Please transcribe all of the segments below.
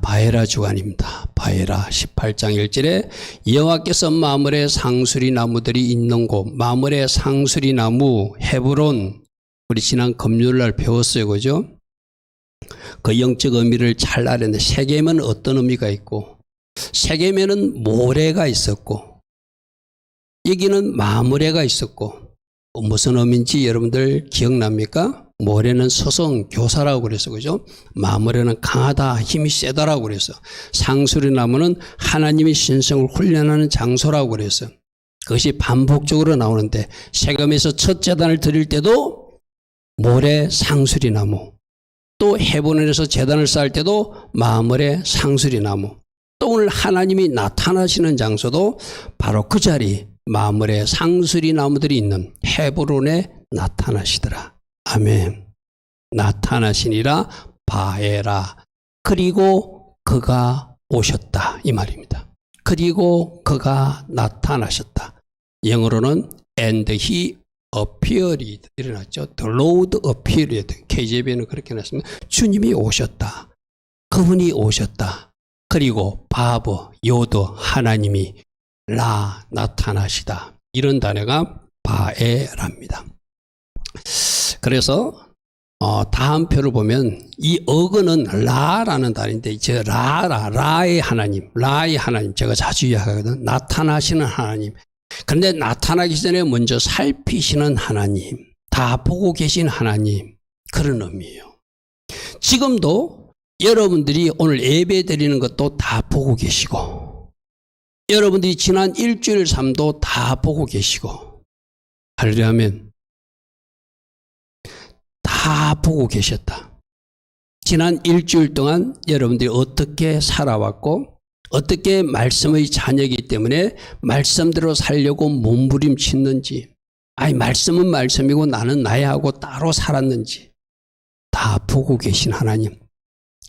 바에라 주간입니다. 바에라 18장 1절에 여호와께서 마므레 상수리 나무들이 있는 곳, 마므레 상수리 나무 헤브론, 우리 지난 금요일날 배웠어요, 그죠? 그 영적 의미를 잘 알았는데 세겜에는 어떤 의미가 있고, 세겜에는 모래가 있었고, 여기는 마므레가 있었고, 무슨 의미인지 여러분들 기억납니까? 모래는 서성 교사라고 그랬어, 그죠? 마므레는 강하다, 힘이 세다라고 그랬어. 상수리 나무는 하나님의 신성을 훈련하는 장소라고 그랬어. 그것이 반복적으로 나오는데 세겜에서 첫 제단을 드릴 때도 모래 상수리 나무, 또 헤브론에서 제단을 쌓을 때도 마므레 상수리 나무, 또 오늘 하나님이 나타나시는 장소도 바로 그 자리 마므레 상수리 나무들이 있는 헤브론에 나타나시더라. 아멘. 나타나시니라 바에라. 그리고 그가 오셨다, 이 말입니다. 그리고 그가 나타나셨다. 영어로는 and he appeared 일어났죠. The Lord appeared. KJV는 그렇게 났습니다. 주님이 오셨다. 그분이 오셨다. 그리고 바브 요드 하나님이 라 나타나시다. 이런 단어가 바에라입니다. 그래서 다음 표를 보면 이 어근은 라라는 단어인데 저 라의 하나님, 라의 하나님 제가 자주 이야기하거든. 나타나시는 하나님. 그런데 나타나기 전에 먼저 살피시는 하나님, 다 보고 계신 하나님, 그런 의미예요. 지금도 여러분들이 오늘 예배 드리는 것도 다 보고 계시고, 여러분들이 지난 일주일 삶도 다 보고 계시고, 할렐루야면 다 보고 계셨다. 지난 일주일 동안 여러분들이 어떻게 살아왔고, 어떻게 말씀의 자녀이기 때문에 말씀대로 살려고 몸부림치는지, 아니 말씀은 말씀이고 나는 나야 하고 따로 살았는지 다 보고 계신 하나님.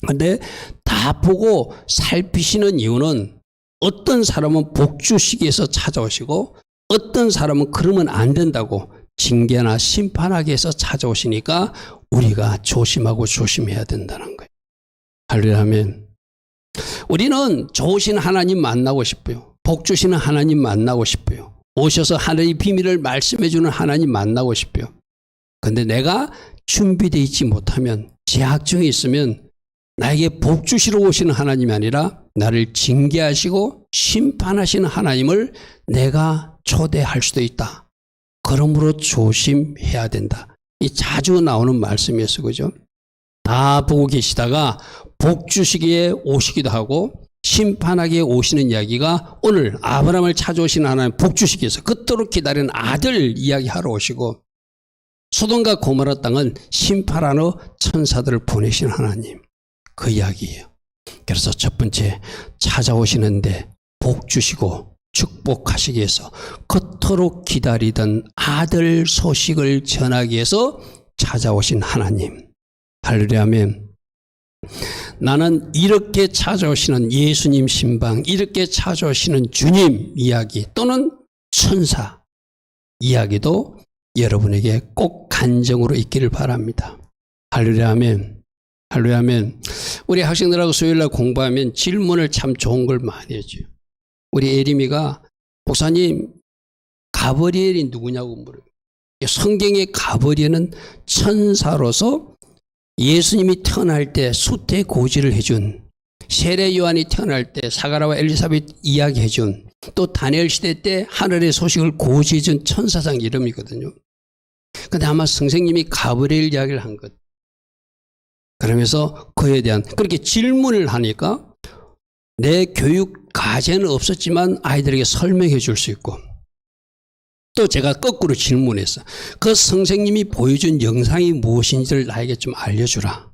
그런데 다 보고 살피시는 이유는 어떤 사람은 복주시기에서 찾아오시고 어떤 사람은 그러면 안 된다고 징계나 심판하기 위해서 찾아오시니까 우리가 조심하고 조심해야 된다는 거예요. 할렐루야면 우리는 좋으신 하나님 만나고 싶어요. 복 주시는 하나님 만나고 싶어요. 오셔서 하나님의 비밀을 말씀해 주는 하나님 만나고 싶어요. 그런데 내가 준비되어 있지 못하면, 제약중에 있으면 나에게 복 주시러 오시는 하나님이 아니라 나를 징계하시고 심판하시는 하나님을 내가 초대할 수도 있다. 그러므로 조심해야 된다. 이 자주 나오는 말씀이었어요, 그죠? 다 보고 계시다가 복 주시기에 오시기도 하고 심판하기에 오시는 이야기가 오늘 아브라함을 찾아오시는 하나님 복 주시기 위해서 그토록 기다리는 아들 이야기하러 오시고, 소돔과 고모라 땅은 심판하러 천사들을 보내신 하나님, 그 이야기예요. 그래서 첫 번째 찾아오시는데 복 주시고 축복하시기 위해서 그토록 기다리던 아들 소식을 전하기 위해서 찾아오신 하나님. 할렐루야면 나는 이렇게 찾아오시는 예수님 신방, 이렇게 찾아오시는 주님 이야기 또는 천사 이야기도 여러분에게 꼭 간증으로 있기를 바랍니다. 할렐루야면 할렐루야면 우리 학생들하고 수요일날 공부하면 질문을 참 좋은 걸 많이 해줘요. 우리 에리미가 목사님 가브리엘이 누구냐고 물어요. 성경의 가브리엘은 천사로서 예수님이 태어날 때 수태 고지를 해준, 세례 요한이 태어날 때 사가라와 엘리사벳 이야기해준, 또 다니엘 시대 때 하늘의 소식을 고지해준 천사상 이름이거든요. 근데 아마 선생님이 가브리엘 이야기를 한 것. 그러면서 그에 대한 그렇게 질문을 하니까 내 교육 과제는 없었지만 아이들에게 설명해 줄 수 있고, 또 제가 거꾸로 질문했어. 그 선생님이 보여준 영상이 무엇인지를 나에게 좀 알려주라.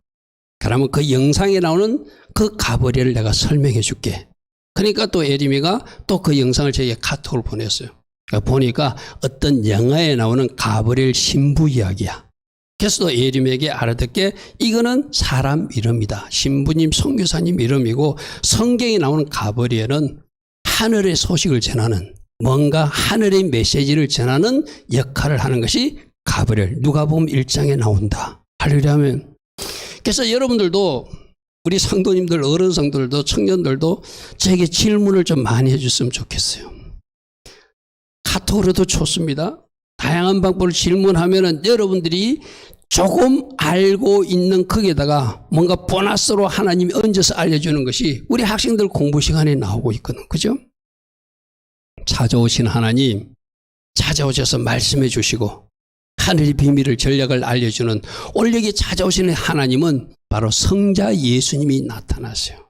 그러면 그 영상에 나오는 그 가브리엘을 내가 설명해 줄게. 그러니까 또 에리미가 또 그 영상을 저에게 카톡을 보냈어요. 그러니까 보니까 어떤 영화에 나오는 가브리엘 신부 이야기야. 그래서 또 에리미에게 알아듣게 이거는 사람 이름이다. 신부님, 선교사님 이름이고, 성경에 나오는 가브리엘은 하늘의 소식을 전하는, 뭔가 하늘의 메시지를 전하는 역할을 하는 것이 가브리엘. 누가복음 1장에 나온다. 할렐루야면 그래서 여러분들도 우리 성도님들, 어른 성도들도 청년들도 저에게 질문을 좀 많이 해줬으면 좋겠어요. 카톡으로도 좋습니다. 다양한 방법으로 질문하면은 여러분들이 조금 알고 있는 거기에다가 뭔가 보너스로 하나님이 얹어서 알려주는 것이 우리 학생들 공부 시간에 나오고 있거든. 그죠? 찾아오신 하나님, 찾아오셔서 말씀해 주시고 하늘의 비밀을 전략을 알려주는 오늘 여기 찾아오시는 하나님은 바로 성자 예수님이 나타났어요.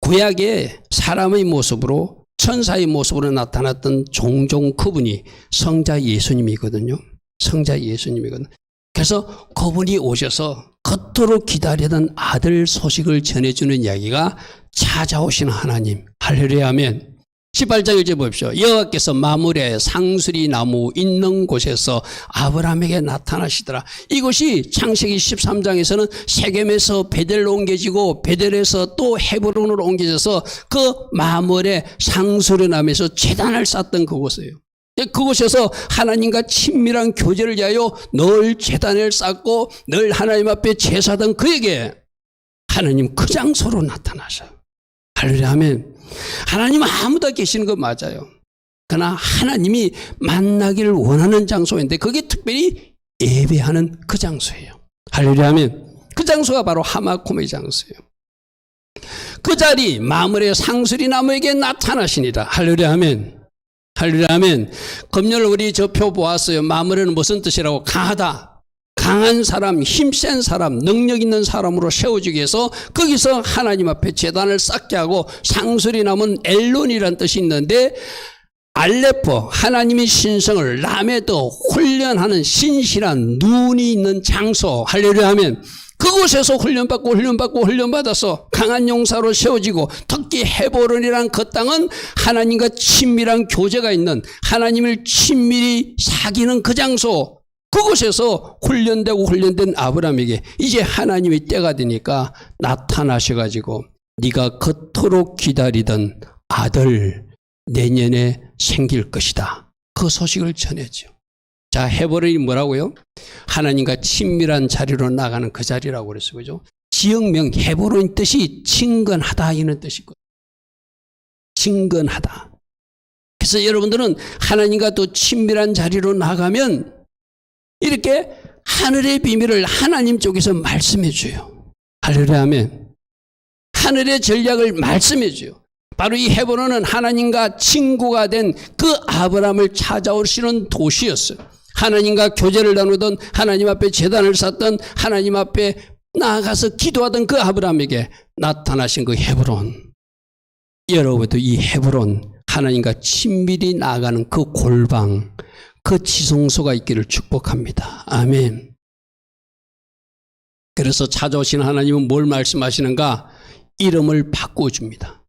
구약에 사람의 모습으로 천사의 모습으로 나타났던 종종 그분이 성자 예수님이거든요. 성자 예수님이거든요. 그래서 그분이 오셔서 그토록 기다리던 아들 소식을 전해주는 이야기가 찾아오신 하나님. 할렐루야 아멘. 18장 이제 보십시오. 여호와께서 마므레 상수리 나무 있는 곳에서 아브라함에게 나타나시더라. 이곳이 창세기 13장에서는 세겜에서 베델로 옮겨지고 베델에서 또 헤브론으로 옮겨져서 그 마므레 상수리 나무에서 제단을 쌓던 그곳이에요. 그곳에서 하나님과 친밀한 교제를 위하여 늘 제단을 쌓고 늘 하나님 앞에 제사하던 그에게 하나님 그 장소로 나타나셔요. 할렐루야 아멘. 하나님은 아무도 계시는 거 맞아요. 그러나 하나님이 만나기를 원하는 장소인데 그게 특별히 예배하는 그 장소예요. 할렐루야 아멘. 그 장소가 바로 하마콤의 장소예요. 그 자리 마므레 상수리 나무에게 나타나시니라. 할렐루야 아멘. 할렐루야 아멘. 금요일 우리 저 표 보았어요. 마므레는 무슨 뜻이라고? 강하다. 강한 사람, 힘센 사람, 능력 있는 사람으로 세워주기 위해서 거기서 하나님 앞에 제단을 쌓게 하고 상수리 나무는 엘론이라는 뜻이 있는데 알레포, 하나님의 신성을 라메드 훈련하는 신실한 눈이 있는 장소. 할렐루야 하면 그곳에서 훈련받아서 강한 용사로 세워지고 특히 헤브론이란 그 땅은 하나님과 친밀한 교제가 있는 하나님을 친밀히 사귀는 그 장소. 그곳에서 훈련된 아브라함에게 이제 하나님의 때가 되니까 나타나셔가지고 네가 그토록 기다리던 아들 내년에 생길 것이다. 그 소식을 전해죠. 자, 헤브론이 뭐라고요? 하나님과 친밀한 자리로 나가는 그 자리라고 그랬어요. 그죠? 지역명 헤브론 뜻이 친근하다 이런 뜻이거든요. 친근하다. 그래서 여러분들은 하나님과 또 친밀한 자리로 나가면 이렇게 하늘의 비밀을 하나님 쪽에서 말씀해 줘요. 할렐루야 아멘. 하늘의 전략을 말씀해 줘요. 바로 이 헤브론은 하나님과 친구가 된 그 아브라함을 찾아오시는 도시였어요. 하나님과 교제를 나누던 하나님 앞에 제단을 쌓던 하나님 앞에 나아가서 기도하던 그 아브라함에게 나타나신 그 헤브론. 여러분도 이 헤브론 하나님과 친밀히 나아가는 그 골방 그 지성소가 있기를 축복합니다. 아멘. 그래서 찾아오신 하나님은 뭘 말씀하시는가? 이름을 바꿔줍니다.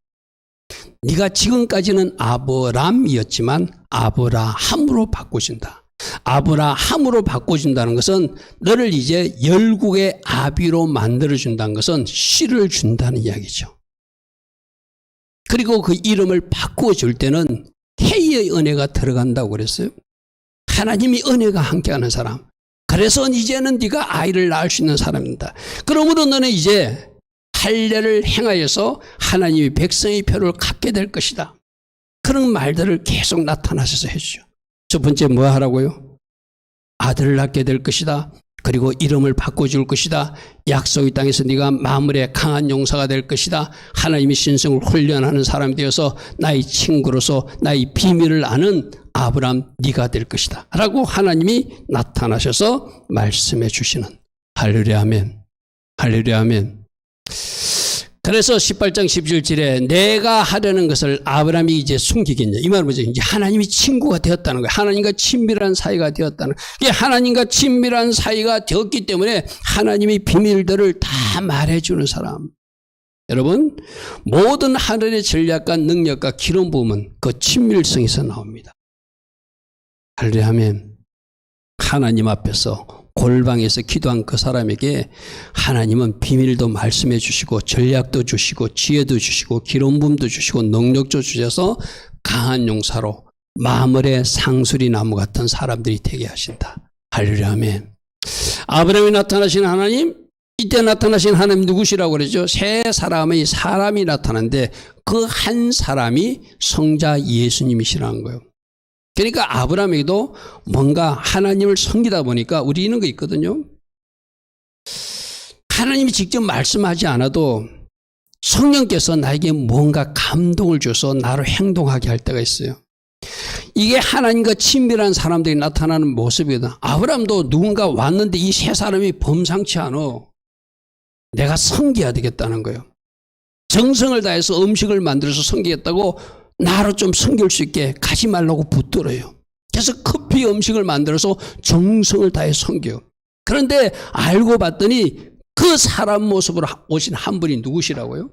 네가 지금까지는 아브람이었지만 아브라함으로 바꾸신다. 아브라함으로 바꿔준다는 것은 너를 이제 열국의 아비로 만들어준다는 것은 씨를 준다는 이야기죠. 그리고 그 이름을 바꿔줄 때는 태의 은혜가 들어간다고 그랬어요. 하나님이 은혜가 함께하는 사람. 그래서 이제는 네가 아이를 낳을 수 있는 사람입니다. 그러므로 너는 이제 할례를 행하여서 하나님의 백성의 표를 갖게 될 것이다. 그런 말들을 계속 나타나셔서 해주죠. 첫 번째 뭐 하라고요? 아들을 낳게 될 것이다. 그리고 이름을 바꿔줄 것이다. 약속의 땅에서 네가 마므레 강한 용사가 될 것이다. 하나님의 신성을 훈련하는 사람이 되어서 나의 친구로서 나의 비밀을 아는 아브람 네가 될 것이다 라고 하나님이 나타나셔서 말씀해 주시는. 할렐루야 아멘. 할렐루야 아멘. 그래서 18장 17절에 내가 하려는 것을 아브라함이 이제 숨기겠냐. 이 말은 뭐죠? 이제 하나님이 친구가 되었다는 거예요. 하나님과 친밀한 사이가 되었다는 거예요. 하나님과 친밀한 사이가 되었기 때문에 하나님의 비밀들을 다 말해주는 사람. 여러분, 모든 하늘의 전략과 능력과 기름 부음은 그 친밀성에서 나옵니다. 할렐루야 아멘. 하나님 앞에서 골방에서 기도한 그 사람에게 하나님은 비밀도 말씀해 주시고 전략도 주시고 지혜도 주시고 기름 부음도 주시고 능력도 주셔서 강한 용사로 마므레 상수리 나무 같은 사람들이 되게 하신다. 할렐루야 아멘. 아브라함이 나타나신 하나님 이때 나타나신 하나님 누구시라고 그러죠? 세 사람의 사람이 나타났는데 그 한 사람이 성자 예수님이시라는 거예요. 그러니까 아브라함에게도 뭔가 하나님을 섬기다 보니까 우리 이런 거 있거든요. 하나님이 직접 말씀하지 않아도 성령께서 나에게 뭔가 감동을 줘서 나로 행동하게 할 때가 있어요. 이게 하나님과 친밀한 사람들이 나타나는 모습이거든. 아브라함도 누군가 왔는데 이 세 사람이 범상치 않아. 내가 섬겨야 되겠다는 거예요. 정성을 다해서 음식을 만들어서 섬기겠다고 나로 좀 섬길 수 있게 가지 말라고 붙들어요. 그래서 커피 음식을 만들어서 정성을 다해 섬겨요. 그런데 알고 봤더니 그 사람 모습으로 오신 한 분이 누구시라고요?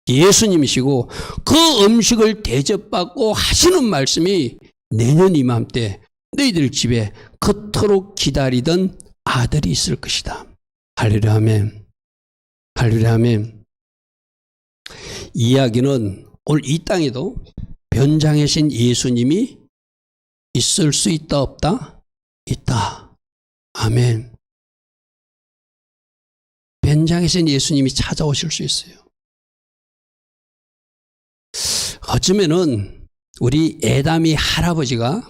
예수님이시고 그 음식을 대접받고 하시는 말씀이 내년 이맘때 너희들 집에 그토록 기다리던 아들이 있을 것이다. 할렐루야 아멘. 할렐루야 아멘. 이야기는 오늘 이 땅에도 변장하신 예수님이 있을 수 있다 없다? 있다. 아멘. 변장하신 예수님이 찾아오실 수 있어요. 어쩌면은 우리 애담이 할아버지가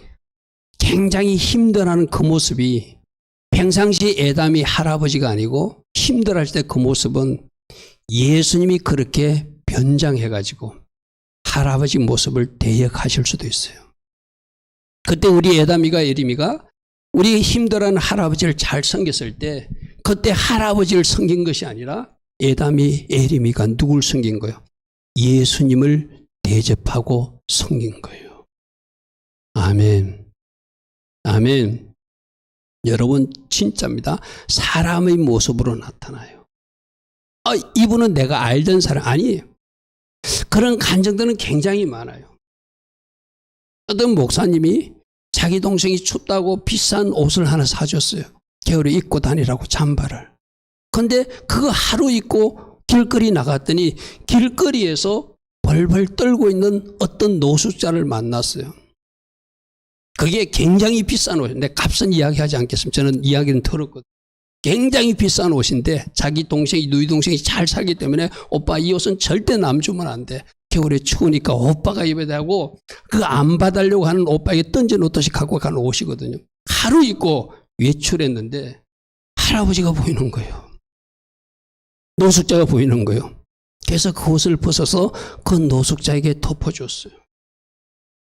굉장히 힘들어하는 그 모습이 평상시 애담이 할아버지가 아니고 힘들어할 때 그 모습은 예수님이 그렇게 변장해가지고 할아버지 모습을 대역하실 수도 있어요. 그때 우리 애담이가 예림이가 우리 힘들어하는 할아버지를 잘 섬겼을 때 그때 할아버지를 섬긴 것이 아니라 애담이 예림이가 누굴 섬긴 거예요? 예수님을 대접하고 섬긴 거예요. 아멘. 아멘. 여러분 진짜입니다. 사람의 모습으로 나타나요. 이분은 내가 알던 사람 아니에요. 그런 간증들은 굉장히 많아요. 어떤 목사님이 자기 동생이 춥다고 비싼 옷을 하나 사줬어요. 겨울에 입고 다니라고 잠바를. 근데 그거 하루 입고 길거리 나갔더니 길거리에서 벌벌 떨고 있는 어떤 노숙자를 만났어요. 그게 굉장히 비싼 옷인데 값은 이야기하지 않겠습니다. 저는 이야기는 들었거든요. 굉장히 비싼 옷인데 자기 동생이 누이 동생이 잘 살기 때문에 오빠 이 옷은 절대 남 주면 안 돼. 겨울에 추우니까 오빠가 입어야 되고 그 안 받으려고 하는 오빠에게 던져놓듯이 갖고 가는 옷이거든요. 하루 입고 외출했는데 할아버지가 보이는 거예요. 노숙자가 보이는 거예요. 그래서 그 옷을 벗어서 그 노숙자에게 덮어줬어요.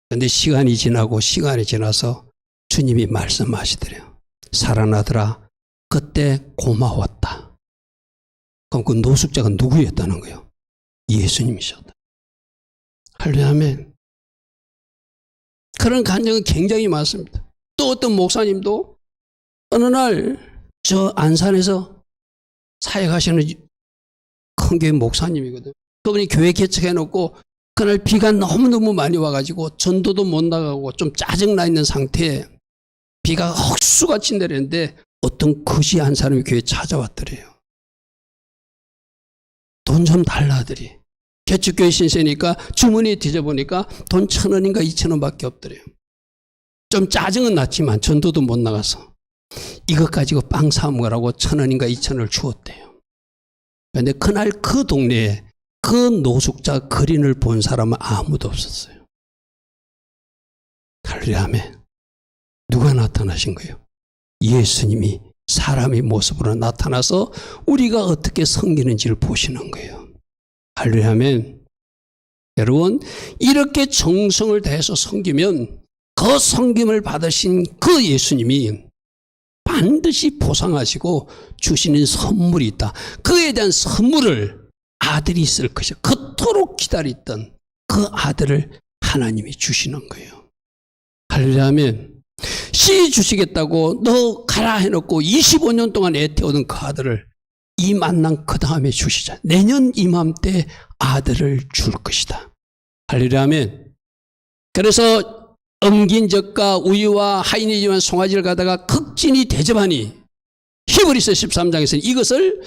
그런데 시간이 지나서 주님이 말씀하시더래요. 살아나더라. 그때 고마웠다. 그럼 그 노숙자가 누구였다는 거예요? 예수님이셨다. 할렐루야 아멘. 그런 간증은 굉장히 많습니다. 또 어떤 목사님도 어느 날 저 안산에서 사역하시는 큰 교회 목사님이거든요. 그분이 교회 개척해놓고 그날 비가 너무너무 많이 와가지고 전도도 못 나가고 좀 짜증나 있는 상태에 비가 헛수같이 내리는데 어떤 거지 한 사람이 교회에 찾아왔더래요. 돈 좀 달라더리. 개척교회 신세니까 주머니에 뒤져보니까 돈 1,000원인가 2,000원밖에 없더래요. 좀 짜증은 났지만 전도도 못 나가서 이것 가지고 빵 사 먹으라고 1,000원인가 2,000원을 주었대요. 그런데 그날 그 동네에 그 노숙자 거린을 본 사람은 아무도 없었어요. 할렐루야 아멘. 누가 나타나신 거예요? 예수님이 사람의 모습으로 나타나서 우리가 어떻게 섬기는지를 보시는 거예요. 할렐루야 아멘. 여러분 이렇게 정성을 다해서 섬기면 그 섬김을 받으신 그 예수님이 반드시 보상하시고 주시는 선물이 있다. 그에 대한 선물을 아들이 있을 것이야. 그토록 기다렸던 그 아들을 하나님이 주시는 거예요. 할렐루야 아멘. 씨 주시겠다고 너 가라 해놓고 25년 동안 애태우던 그 아들을 이 만남 그 다음에 주시자. 내년 이맘때 아들을 줄 것이다. 할렐루야 아멘. 그래서 엉긴 젖과 우유와 하인이지만 송아지를 가다가 극진히 대접하니 히브리서 13장에서는 이것을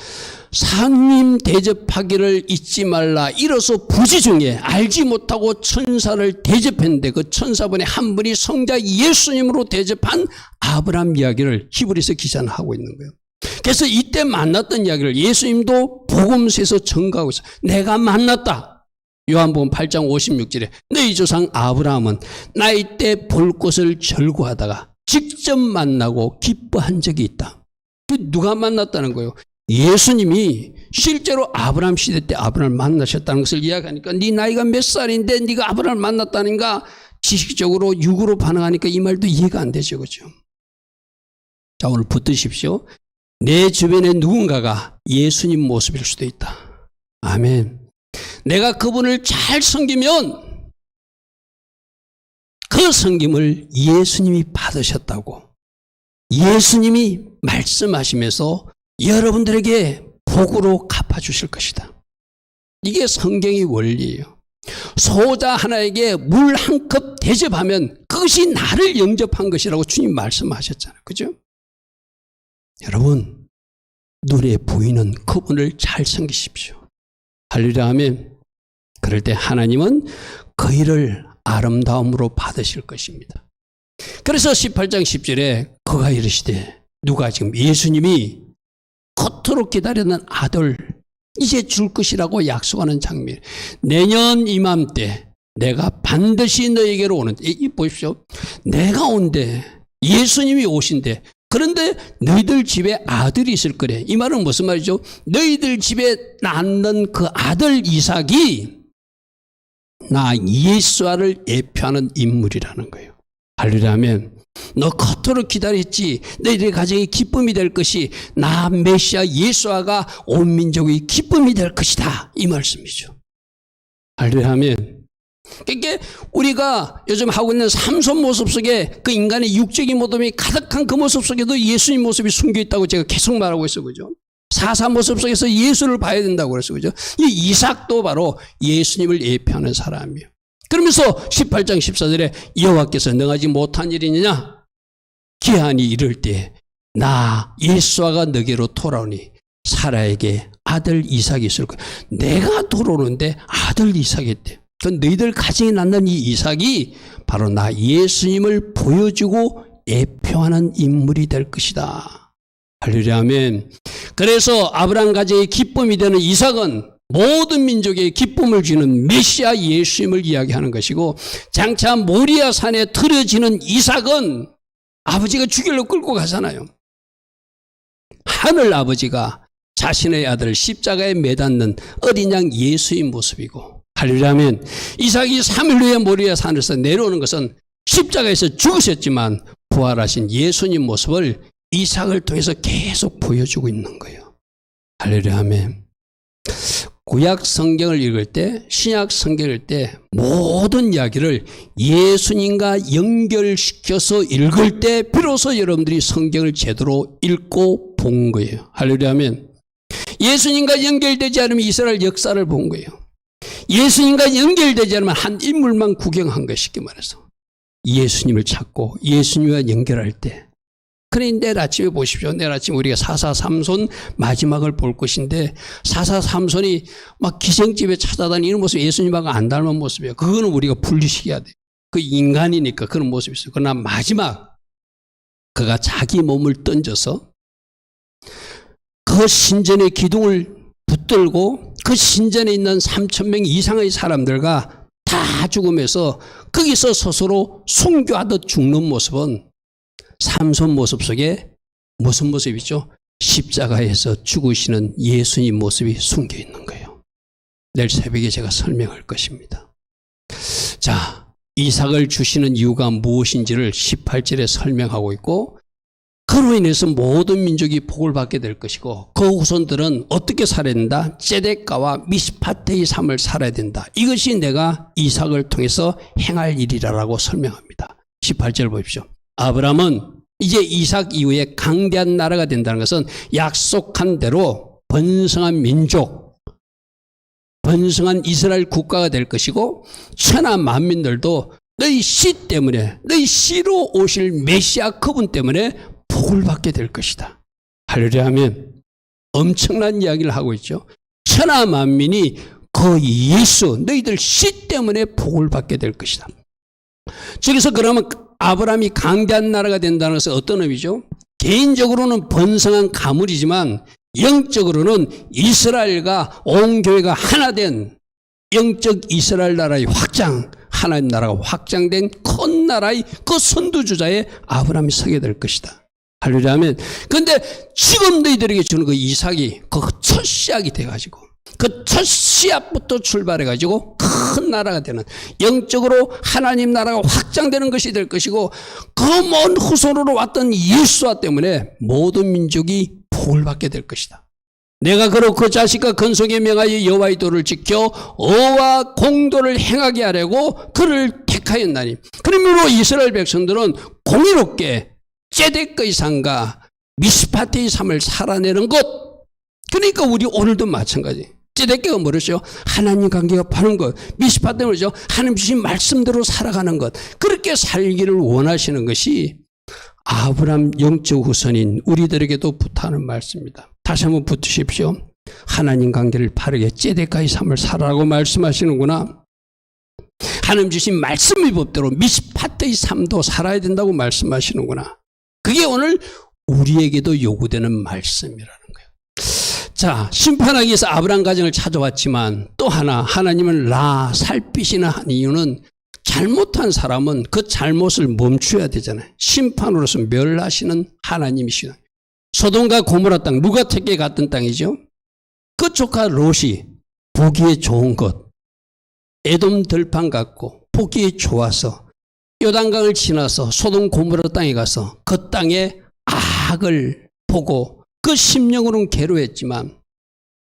상님 대접하기를 잊지 말라. 이로써 부지 중에 알지 못하고 천사를 대접했는데 그 천사분의 한 분이 성자 예수님으로 대접한 아브라함 이야기를 히브리서 기자는 하고 있는 거예요. 그래서 이때 만났던 이야기를 예수님도 복음서에서 증거하고 있어요. 내가 만났다. 요한복음 8장 56절에 너희 조상 아브라함은 나이 때 볼 것을 절구하다가 직접 만나고 기뻐한 적이 있다. 누가 만났다는 거예요? 예수님이 실제로 아브라함 시대 때 아브라함을 만나셨다는 것을 이야기하니까 네 나이가 몇 살인데 네가 아브라함을 만났다는가? 지식적으로 육으로 반응하니까 이 말도 이해가 안 되죠. 그죠? 자, 오늘 붙드십시오. 내 주변에 누군가가 예수님 모습일 수도 있다. 아멘. 내가 그분을 잘 섬기면 그 섬김을 예수님이 받으셨다고 예수님이 말씀하시면서 여러분들에게 복으로 갚아주실 것이다. 이게 성경의 원리예요. 소자 하나에게 물 한 컵 대접하면 그것이 나를 영접한 것이라고 주님 말씀하셨잖아요. 그죠? 여러분, 눈에 보이는 그분을 잘 섬기십시오. 할렐루야 하면 그럴 때 하나님은 그 일을 아름다움으로 받으실 것입니다. 그래서 18장 10절에 그가 이르시되 누가 지금 예수님이 그토록 기다리는 아들 이제 줄 것이라고 약속하는 장면. 내년 이맘때 내가 반드시 너에게로 오는데 이 보십시오. 내가 온대 예수님이 오신대. 그런데 너희들 집에 아들이 있을 거래. 이 말은 무슨 말이죠? 너희들 집에 낳는 그 아들 이삭이 나 예수아를 예표하는 인물이라는 거예요. 할렐루야면 너 그토록 기다렸지. 너희들의 가정이 기쁨이 될 것이 나 메시아 예수아가 온 민족의 기쁨이 될 것이다. 이 말씀이죠. 할렐루야면 그러니까 우리가 요즘 하고 있는 삼손 모습 속에 그 인간의 육적인 모습이 가득한 그 모습 속에도 예수님 모습이 숨겨 있다고 제가 계속 말하고 있어. 그죠? 사사 모습 속에서 예수를 봐야 된다고 그랬어. 그죠? 이 이삭도 바로 예수님을 예표하는 사람이에요. 그러면서 18장 14절에 여호와께서 능하지 못한 일이냐? 기한이 이를 때 나 예수아가 너게로 돌아오니 사라에게 아들 이삭이 있을 거야. 내가 돌아오는데 아들 이삭이 있대. 그 너희들 가정에 낳는 이 이삭이 바로 나 예수님을 보여주고 예표하는 인물이 될 것이다. 할렐루야 아멘. 그래서 아브라함 가정의 기쁨이 되는 이삭은 모든 민족의 기쁨을 주는 메시아 예수님을 이야기하는 것이고 장차 모리아 산에 들어지는 이삭은 아버지가 죽이려고 끌고 가잖아요. 하늘 아버지가 자신의 아들을 십자가에 매닫는 어린 양 예수의 모습이고 할렐루야면 이삭이 3일 후에 모리아 산에서 내려오는 것은 십자가에서 죽으셨지만 부활하신 예수님 모습을 이삭을 통해서 계속 보여주고 있는 거예요. 할렐루야면 구약 성경을 읽을 때 신약 성경을 읽을 때 모든 이야기를 예수님과 연결시켜서 읽을 때 비로소 여러분들이 성경을 제대로 읽고 본 거예요. 할렐루야면 예수님과 연결되지 않으면 이스라엘 역사를 본 거예요. 예수님과 연결되지 않으면 한 인물만 구경한 것 쉽게 말해서 예수님을 찾고 예수님과 연결할 때 그러니 내일 아침에 보십시오. 내일 아침 우리가 사사 삼손 마지막을 볼 것인데 사사 삼손이 막 기생집에 찾아다니는 모습 예수님하고 안 닮은 모습이에요. 그거는 우리가 분리시켜야 돼요. 그 인간이니까 그런 모습이 있어요. 그러나 마지막 그가 자기 몸을 던져서 그 신전의 기둥을 붙들고 그 신전에 있는 3,000명 이상의 사람들과 다 죽으면서 거기서 스스로 순교하듯 죽는 모습은 삼손 모습 속에 무슨 모습이죠? 십자가에서 죽으시는 예수님 모습이 숨겨 있는 거예요. 내일 새벽에 제가 설명할 것입니다. 자, 이삭을 주시는 이유가 무엇인지를 18절에 설명하고 있고 그로 인해서 모든 민족이 복을 받게 될 것이고 그 후손들은 어떻게 살아야 된다? ጼ데가와 미스파테의 삶을 살아야 된다. 이것이 내가 이삭을 통해서 행할 일이라고 설명합니다. 18절 보십시오. 아브라함은 이제 이삭 이후에 강대한 나라가 된다는 것은 약속한 대로 번성한 민족, 번성한 이스라엘 국가가 될 것이고 천하 만민들도 너희 씨 때문에 너희 씨로 오실 메시아 그분 때문에 복을 받게 될 것이다. 할렐루야 하면 엄청난 이야기를 하고 있죠. 천하 만민이 그 예수 너희들 씨 때문에 복을 받게 될 것이다. 저기서 그러면 아브라함이 강대한 나라가 된다는 것은 어떤 의미죠? 개인적으로는 번성한 가물이지만 영적으로는 이스라엘과 온 교회가 하나 된 영적 이스라엘 나라의 확장, 하나님 나라가 확장된 큰 나라의 그 선두주자에 아브라함이 서게 될 것이다. 할렐루야 아멘. 그런데 지금 너희들에게 주는 그 이삭이 그 첫 씨앗이 돼가지고 그 첫 씨앗부터 출발해가지고 큰 나라가 되는 영적으로 하나님 나라가 확장되는 것이 될 것이고 그 먼 후손으로 왔던 예수와 때문에 모든 민족이 복을 받게 될 것이다. 내가 그로 그 자식과 건속에 명하여 여호와의 도를 지켜 의와 공도를 행하게 하려고 그를 택하였나니. 그러므로 이스라엘 백성들은 공의롭게 ጼ데크의 삶과 미스파트의 삶을 살아내는 것. 그러니까 우리 오늘도 마찬가지. ጼ데크가 뭐랬죠? 하나님 관계가 바른 것. 미스파트는 뭐죠? 하나님 주신 말씀대로 살아가는 것. 그렇게 살기를 원하시는 것이 아브라함 영적 후손인 우리들에게도 부탁하는 말씀입니다. 다시 한번 붙으십시오. 하나님 관계를 바르게 ጼ데크의 삶을 살아라고 말씀하시는구나. 하나님 주신 말씀의 법대로 미스파트의 삶도 살아야 된다고 말씀하시는구나. 그게 오늘 우리에게도 요구되는 말씀이라는 거예요. 자, 심판하기 위해서 아브라함 가정을 찾아왔지만 또 하나 하나님은 살피시는 한 이유는 잘못한 사람은 그 잘못을 멈춰야 되잖아요. 심판으로서 멸하시는 하나님이시다. 소돔과 고모라 땅, 누가 택에 갔던 땅이죠. 그 조카 롯이 보기에 좋은 것, 에돔 들판 같고 보기에 좋아서 요단강을 지나서 소돔 고모라 땅에 가서 그 땅의 악을 보고 그 심령으로는 괴로웠지만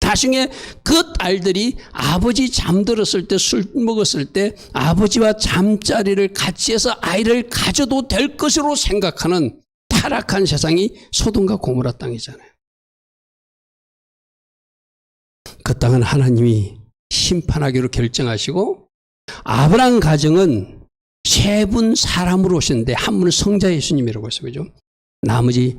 나중에 그 딸들이 아버지 잠들었을 때 술 먹었을 때 아버지와 잠자리를 같이 해서 아이를 가져도 될 것으로 생각하는 타락한 세상이 소돔과 고모라 땅이잖아요. 그 땅은 하나님이 심판하기로 결정하시고 아브라함 가정은 세 분 사람으로 오셨는데 한 분은 성자 예수님이라고 했어요. 그죠? 나머지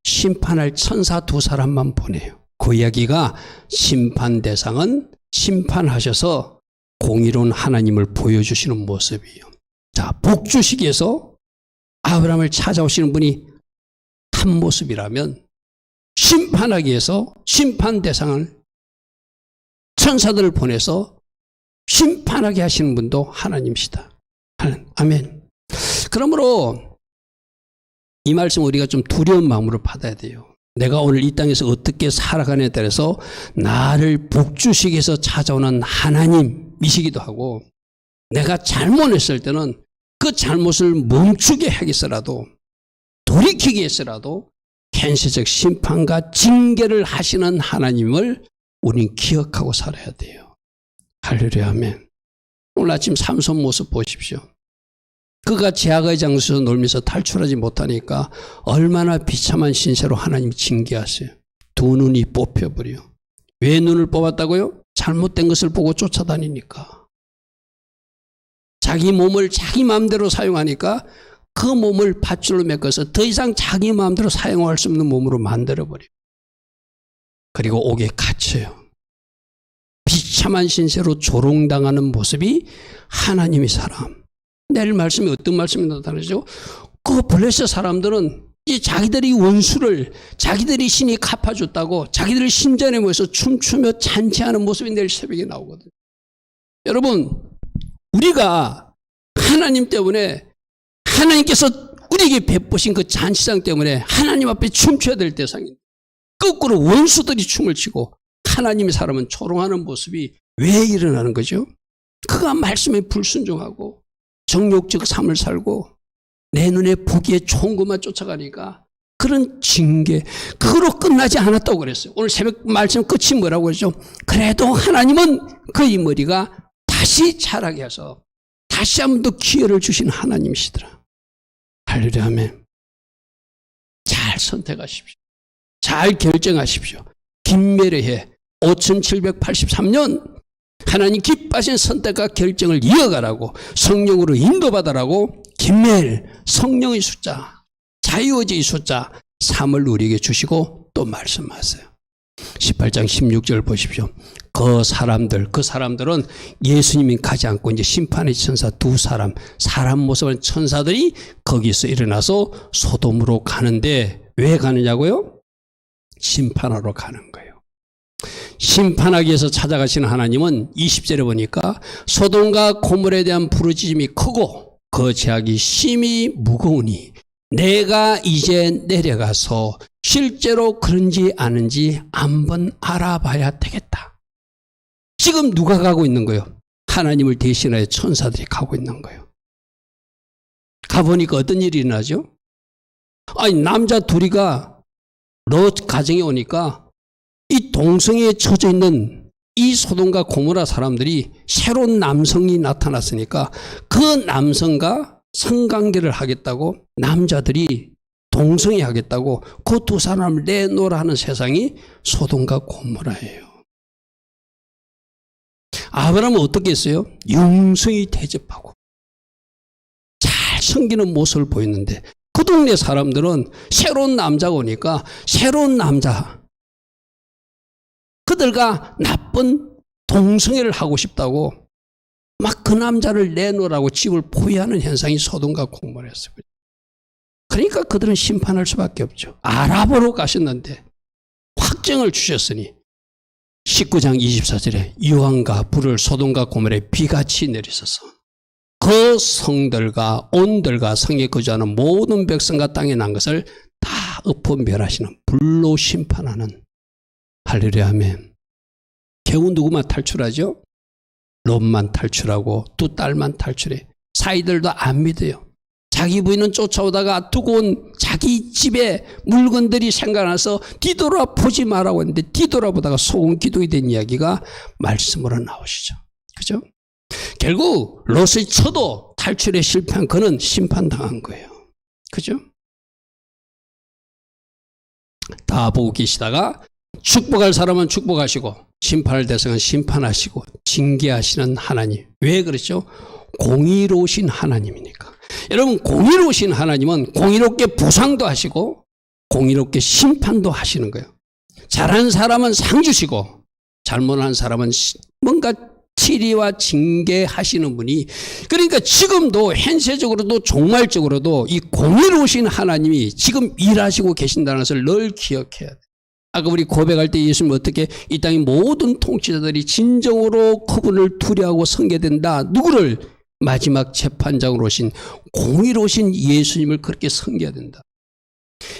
심판할 천사 두 사람만 보내요. 그 이야기가 심판 대상은 심판하셔서 공의로운 하나님을 보여주시는 모습이에요. 자, 복주시기에서 아브라함을 찾아오시는 분이 한 모습이라면 심판하기 위해서 심판 대상을 천사들을 보내서 심판하게 하시는 분도 하나님이시다. 아멘. 그러므로 이 말씀 우리가 좀 두려운 마음으로 받아야 돼요. 내가 오늘 이 땅에서 어떻게 살아가냐에 따라서 나를 복주시기 위해서 찾아오는 하나님이시기도 하고 내가 잘못했을 때는 그 잘못을 멈추게 하기 위해서라도 돌이키기 위해서라도 현세적 심판과 징계를 하시는 하나님을 우린 기억하고 살아야 돼요. 할렐루야 아멘. 오늘 아침 삼손 모습 보십시오. 그가 제약의 장소에서 놀면서 탈출하지 못하니까 얼마나 비참한 신세로 하나님이 징계하세요. 두 눈이 뽑혀버려. 왜 눈을 뽑았다고요? 잘못된 것을 보고 쫓아다니니까. 자기 몸을 자기 마음대로 사용하니까 그 몸을 밧줄로 메꿔서 더 이상 자기 마음대로 사용할 수 없는 몸으로 만들어버려요. 그리고 옥에 갇혀요. 비참한 신세로 조롱당하는 모습이 하나님의 사람. 내일 말씀이 어떤 말씀이 나타나죠? 그 블레셋 사람들은 이 자기들이 원수를 자기들이 신이 갚아줬다고 자기들 신전에 모여서 춤추며 잔치하는 모습이 내일 새벽에 나오거든요. 여러분, 우리가 하나님 때문에 하나님께서 우리에게 베푸신 그 잔치상 때문에 하나님 앞에 춤춰야 될 대상인데 거꾸로 원수들이 춤을 추고 하나님의 사람은 조롱하는 모습이 왜 일어나는 거죠? 그가 말씀에 불순종하고 정욕적 삶을 살고 내 눈에 보기에 좋은 것만 쫓아가니까 그런 징계, 그거로 끝나지 않았다고 그랬어요. 오늘 새벽 말씀 끝이 뭐라고 그러죠? 그래도 하나님은 그의 머리가 다시 자라게 해서 다시 한 번 더 기회를 주신 하나님이시더라. 할렐루야 아멘. 잘 선택하십시오. 잘 결정하십시오. 김매래해 5783년 하나님 기뻐하신 선택과 결정을 이어가라고 성령으로 인도받아라고 김멜 성령의 숫자 자유의지의 숫자 3을 우리에게 주시고 또 말씀하세요. 18장 16절 보십시오. 그 사람들은 예수님이 가지 않고 이제 심판의 천사 두 사람 모습의 천사들이 거기서 일어나서 소돔으로 가는데 왜 가느냐고요? 심판하러 가는 거예요. 심판하기 위해서 찾아가시는 하나님은 20절에 보니까 소돔과 고모라에 대한 부르짖음이 크고 그 죄악이 심히 무거우니 내가 이제 내려가서 실제로 그런지 아는지 한번 알아봐야 되겠다. 지금 누가 가고 있는 거예요? 하나님을 대신하여 천사들이 가고 있는 거예요. 가보니까 어떤 일이 일어나죠? 아니 남자 둘이가 롯 가정에 오니까 이 동성애에 처져 있는 이 소돔과 고모라 사람들이 새로운 남성이 나타났으니까 그 남성과 성관계를 하겠다고 남자들이 동성애 하겠다고 그 두 사람을 내놓으라 하는 세상이 소돔과 고모라예요. 아브라함은 어떻게 했어요? 영성이 대접하고 잘 섬기는 모습을 보였는데 그 동네 사람들은 새로운 남자가 오니까 새로운 남자 그들과 나쁜 동성애를 하고 싶다고 막 그 남자를 내놓으라고 집을 포위하는 현상이 소돔과 고모라였어요. 그러니까 그들은 심판할 수밖에 없죠. 알아보러 가셨는데 확정을 주셨으니 19장 24절에 유황과 불을 소돔과 고모라에 비같이 내리셔서 그 성들과 온들과 성에 거주하는 모든 백성과 땅에 난 것을 다 엎어 멸하시는 불로 심판하는 할렐루야 아멘. 겨우 누구만 탈출하죠? 롯만 탈출하고 두 딸만 탈출해. 사이들도 안 믿어요. 자기 부인은 쫓아오다가 두고 온 자기 집에 물건들이 생각나서 뒤돌아보지 말라고 했는데 뒤돌아보다가 소금 기둥이 된 이야기가 말씀으로 나오시죠. 그죠? 결국 롯의 쳐도 탈출에 실패한 그는 심판당한 거예요. 그죠? 다 보고 계시다가 축복할 사람은 축복하시고 심판할 대상은 심판하시고 징계하시는 하나님. 왜 그렇죠? 공의로우신 하나님이니까. 여러분 공의로우신 하나님은 공의롭게 보상도 하시고 공의롭게 심판도 하시는 거예요. 잘한 사람은 상 주시고 잘못한 사람은 뭔가 치리와 징계하시는 분이 그러니까 지금도 현세적으로도 종말적으로도 이 공의로우신 하나님이 지금 일하시고 계신다는 것을 늘 기억해야 돼요. 아까 우리 고백할 때 예수님 어떻게 이 땅의 모든 통치자들이 진정으로 그분을 두려워하고 섬겨된다. 누구를? 마지막 재판장으로 오신 공의로우신 예수님을 그렇게 섬겨야 된다.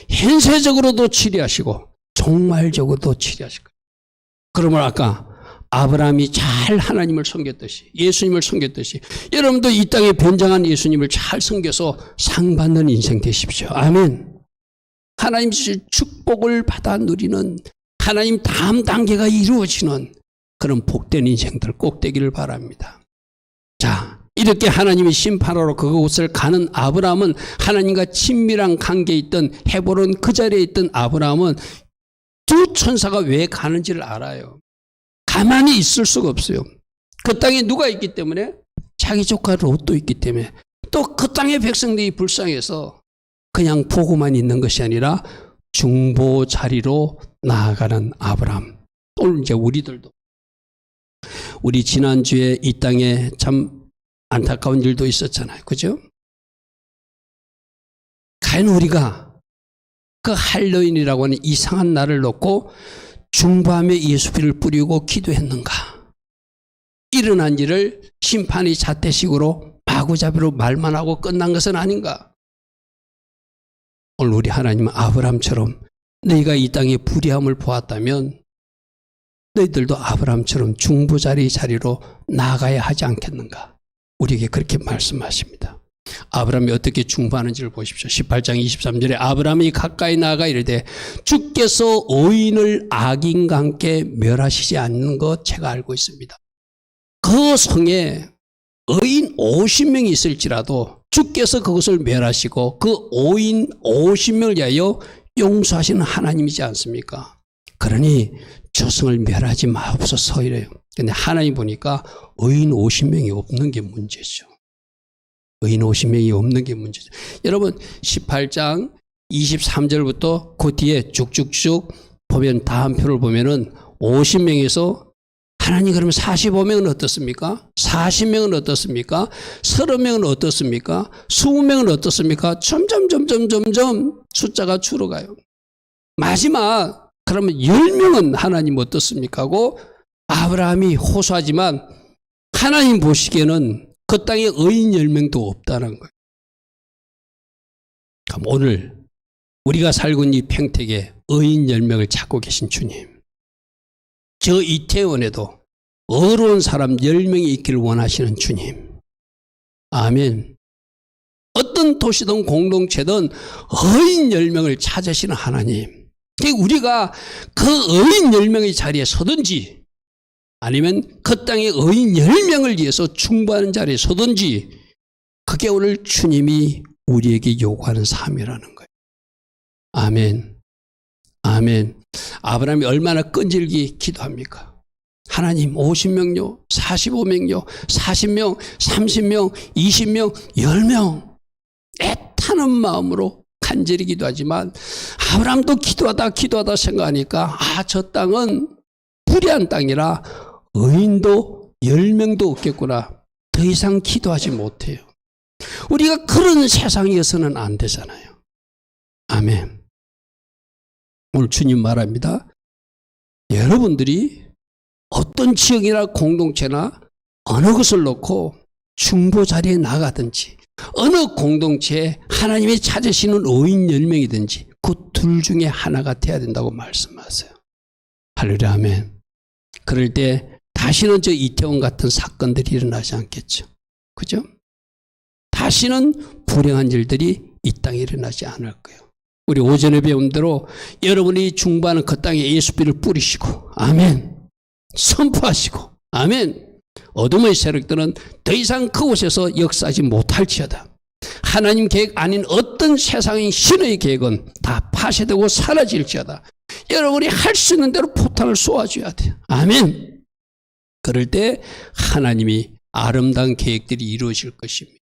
현세적으로도 치리하시고 종말적으로도 치리하실 거예요. 그러면 아까 아브라함이 잘 하나님을 섬겼듯이 예수님을 섬겼듯이 여러분도 이 땅에 변장한 예수님을 잘 섬겨서 상 받는 인생 되십시오. 아멘. 하나님 주실 축복을 받아 누리는 하나님 다음 단계가 이루어지는 그런 복된 인생들 꼭 되기를 바랍니다. 자, 이렇게 하나님이 심판하러 그곳을 가는 아브라함은 하나님과 친밀한 관계에 있던 헤브론 그 자리에 있던 아브라함은 두 천사가 왜 가는지를 알아요. 가만히 있을 수가 없어요. 그 땅에 누가 있기 때문에? 자기 조카 롯도 있기 때문에. 또 그 땅의 백성들이 불쌍해서 그냥 보고만 있는 것이 아니라 중보 자리로 나아가는 아브라함. 또 이제 우리들도. 우리 지난주에 이 땅에 참 안타까운 일도 있었잖아요. 그죠? 과연 우리가 그 할로윈이라고 하는 이상한 날을 놓고 중보하며 예수피를 뿌리고 기도했는가? 일어난 일을 심판의 잣대식으로 마구잡이로 말만 하고 끝난 것은 아닌가? 오늘 우리 하나님은 아브라함처럼 너희가 이 땅의 불의함을 보았다면 너희들도 아브라함처럼 중보자리로 나아가야 하지 않겠는가? 우리에게 그렇게 말씀하십니다. 아브라함이 어떻게 중보하는지를 보십시오. 18장 23절에 아브라함이 가까이 나아가 이르되 주께서 의인을 악인과 함께 멸하시지 않는 것 제가 알고 있습니다. 그 성에 의인 50명이 있을지라도 주께서 그것을 멸하시고 그 의인 50명을 위하여 용서하시는 하나님이지 않습니까? 그러니 저 성을 멸하지 마옵소서 이래요. 근데 하나님 보니까 의인 50명이 없는 게 문제죠. 의인 50명이 없는 게 문제죠. 여러분 18장 23절부터 그 뒤에 쭉쭉쭉 보면 다음표를 보면은 50명에서 하나님 그러면 45명은 어떻습니까? 40명은 어떻습니까? 30명은 어떻습니까? 20명은 어떻습니까? 점점 숫자가 줄어가요. 마지막 그러면 10명은 하나님 어떻습니까? 하고 아브라함이 호소하지만 하나님 보시기에는 그 땅에 의인 10명도 없다는 거예요. 그럼 오늘 우리가 살고 있는 이 평택에 의인 10명을 찾고 계신 주님, 저 이태원에도 어려운 사람 10명이 있기를 원하시는 주님. 아멘. 어떤 도시든 공동체든 의인 10명을 찾으시는 하나님. 우리가 그 의인 10명의 자리에 서든지 아니면 그 땅의 의인 10명을 위해서 충고하는 자리에 서든지 그게 오늘 주님이 우리에게 요구하는 삶이라는 거예요. 아멘. 아멘. 아브라함이 얼마나 끈질기 기도합니까? 하나님 50명요, 45명요, 40명, 30명, 20명, 10명 애타는 마음으로 간절히 기도하지만 아브라함도 기도하다 생각하니까 저 땅은 불의한 땅이라 의인도 10명도 없겠구나. 더 이상 기도하지 못해요. 우리가 그런 세상이어서는 안 되잖아요. 아멘. 오늘 주님 말합니다. 여러분들이 어떤 지역이나 공동체나 어느 것을 놓고 중보 자리에 나가든지 어느 공동체에 하나님이 찾으시는 의인 10명이든지 그 둘 중에 하나가 돼야 된다고 말씀하세요. 할렐루야 아멘. 그럴 때 다시는 저 이태원 같은 사건들이 일어나지 않겠죠. 그죠? 다시는 불행한 일들이 이 땅에 일어나지 않을 거예요. 우리 오전에 배운 대로 여러분이 중보하는 그 땅에 예수비를 뿌리시고 아멘 선포하시고 아멘 어둠의 세력들은 더 이상 그곳에서 역사하지 못할지어다. 하나님 계획 아닌 어떤 세상의 신의 계획은 다 파쇄되고 사라질지어다. 여러분이 할 수 있는 대로 포탄을 쏘아줘야 돼요. 아멘. 그럴 때 하나님이 아름다운 계획들이 이루어질 것입니다.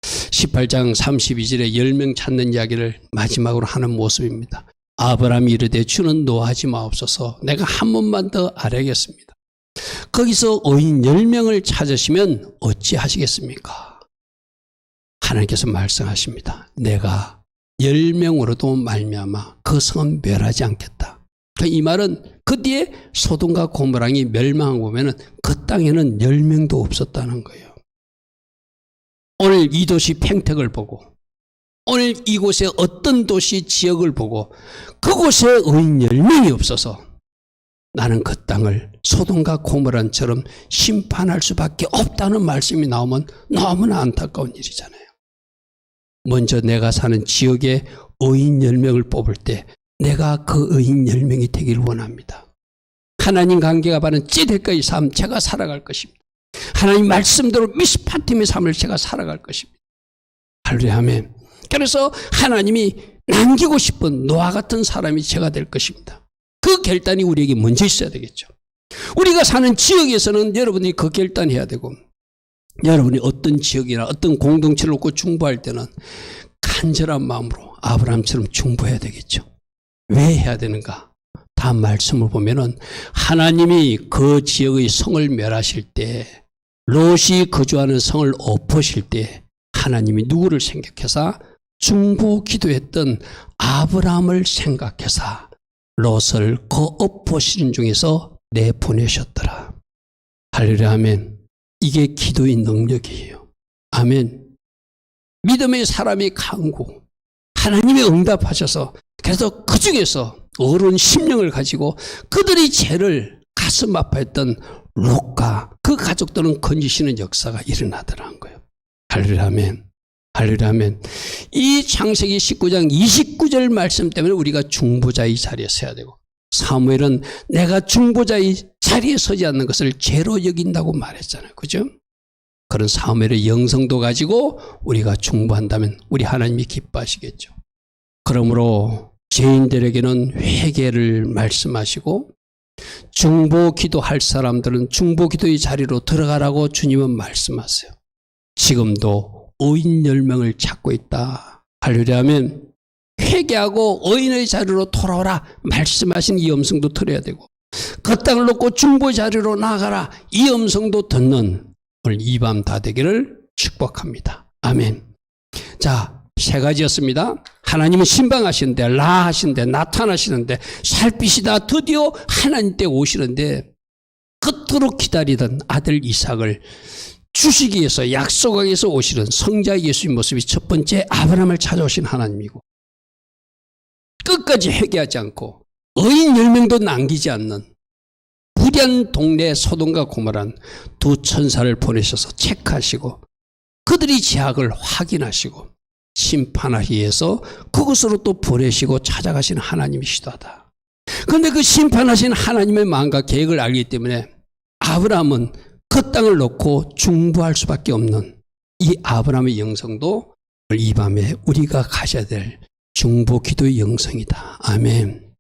18장 32절에 10명 찾는 이야기를 마지막으로 하는 모습입니다. 아브라함이 이르되 주는 노하지 마옵소서. 내가 한 번만 더 아뢰겠습니다. 거기서 의인 10명을 찾으시면 어찌하시겠습니까? 하나님께서 말씀하십니다. 내가 10명으로도 말미암아 그 성은 멸하지 않겠다. 이 말은 그 뒤에 소돔과 고모라이 멸망하고 보면은 그 땅에는 10명도 없었다는 거예요. 오늘 이 도시 평택을 보고 오늘 이곳에 어떤 도시 지역을 보고 그곳에 의인 10명이 없어서 나는 그 땅을 소돔과 고모라처럼 심판할 수밖에 없다는 말씀이 나오면 너무나 안타까운 일이잖아요. 먼저 내가 사는 지역에 의인 10명을 뽑을 때 내가 그 의인 10명이 되기를 원합니다. 하나님 관계가 바른 찌대가의 삶 제가 살아갈 것입니다. 하나님 말씀대로 미스파팀의 삶을 제가 살아갈 것입니다. 할렐루야 아멘. 그래서 하나님이 남기고 싶은 노아 같은 사람이 제가 될 것입니다. 그 결단이 우리에게 먼저 있어야 되겠죠. 우리가 사는 지역에서는 여러분이 그 결단해야 되고 여러분이 어떤 지역이나 어떤 공동체를 놓고 중보할 때는 간절한 마음으로 아브라함처럼 중보해야 되겠죠. 왜 해야 되는가? 다음 말씀을 보면은 하나님이 그 지역의 성을 멸하실 때 롯이 거주하는 성을 엎으실 때 하나님이 누구를 생각해서 중보 기도했던 아브라함을 생각해서 롯을 그 엎으시는 중에서 내보내셨더라. 할렐루야 아멘. 이게 기도의 능력이에요. 아멘. 믿음의 사람이 강구 하나님이 응답하셔서 그래서 그 중에서 어려운 심령을 가지고 그들의 죄를 가슴 아파했던 롯과 그 가족들은 건지시는 역사가 일어나더라는 거예요. 할렐루야 아멘. 할렐루야 아멘. 이 창세기 19장 29절 말씀 때문에 우리가 중보자의 자리에 서야 되고 사무엘은 내가 중보자의 자리에 서지 않는 것을 죄로 여긴다고 말했잖아요. 그죠? 그런 사무엘의 영성도 가지고 우리가 중보한다면 우리 하나님이 기뻐하시겠죠. 그러므로 죄인들에게는 회개를 말씀하시고 중보 기도할 사람들은 중보 기도의 자리로 들어가라고 주님은 말씀하세요. 지금도 의인 10명을 찾고 있다. 할렐루야 하면 회개하고 의인의 자리로 돌아오라 말씀하신 이 음성도 들어야 되고, 그 땅을 놓고 중보의 자리로 나아가라 이 음성도 듣는 오늘 이 밤 다 되기를 축복합니다. 아멘. 자, 세 가지였습니다. 하나님은 신방하시는데, 라하시는데, 나타나시는데, 살피시다 드디어 하나님 때 오시는데, 그토록 기다리던 아들 이삭을 주시기 위해서, 약속하기 위해서 오시는 성자 예수의 모습이 첫 번째 아브라함을 찾아오신 하나님이고, 끝까지 회개하지 않고 의인 10명도 남기지 않는 무리한 동네 소돔과 고모란 두 천사를 보내셔서 체크하시고 그들이 죄악을 확인하시고 심판하기 위해서 그곳으로 또 보내시고 찾아가신 하나님이시다다. 그런데 그 심판하신 하나님의 마음과 계획을 알기 때문에 아브라함은 그 땅을 놓고 중보할 수밖에 없는 이 아브라함의 영성도 이 밤에 우리가 가셔야 될 중보 기도의 영성이다. 아멘.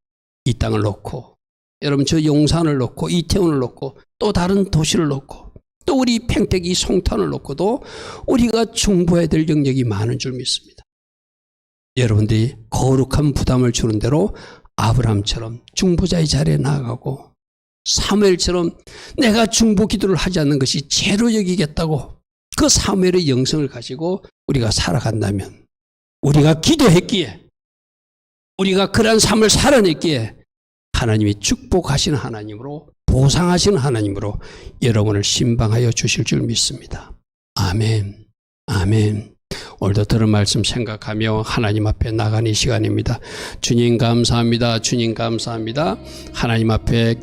이 땅을 놓고, 여러분 저 용산을 놓고, 이태원을 놓고, 또 다른 도시를 놓고, 또 우리 평택이 송탄을 놓고도 우리가 중보해야 될 영역이 많은 줄 믿습니다. 여러분들이 거룩한 부담을 주는 대로 아브라함처럼 중보자의 자리에 나아가고, 사무엘처럼 내가 중보 기도를 하지 않는 것이 죄로 여기겠다고 그 사무엘의 영성을 가지고 우리가 살아간다면, 우리가 기도했기에, 우리가 그러한 삶을 살아냈기에 하나님이 축복하시는 하나님으로, 보상하시는 하나님으로 여러분을 신방하여 주실 줄 믿습니다. 아멘. 아멘. 오늘도 들은 말씀 생각하며 하나님 앞에 나가는 이 시간입니다. 주님 감사합니다. 주님 감사합니다. 하나님 앞에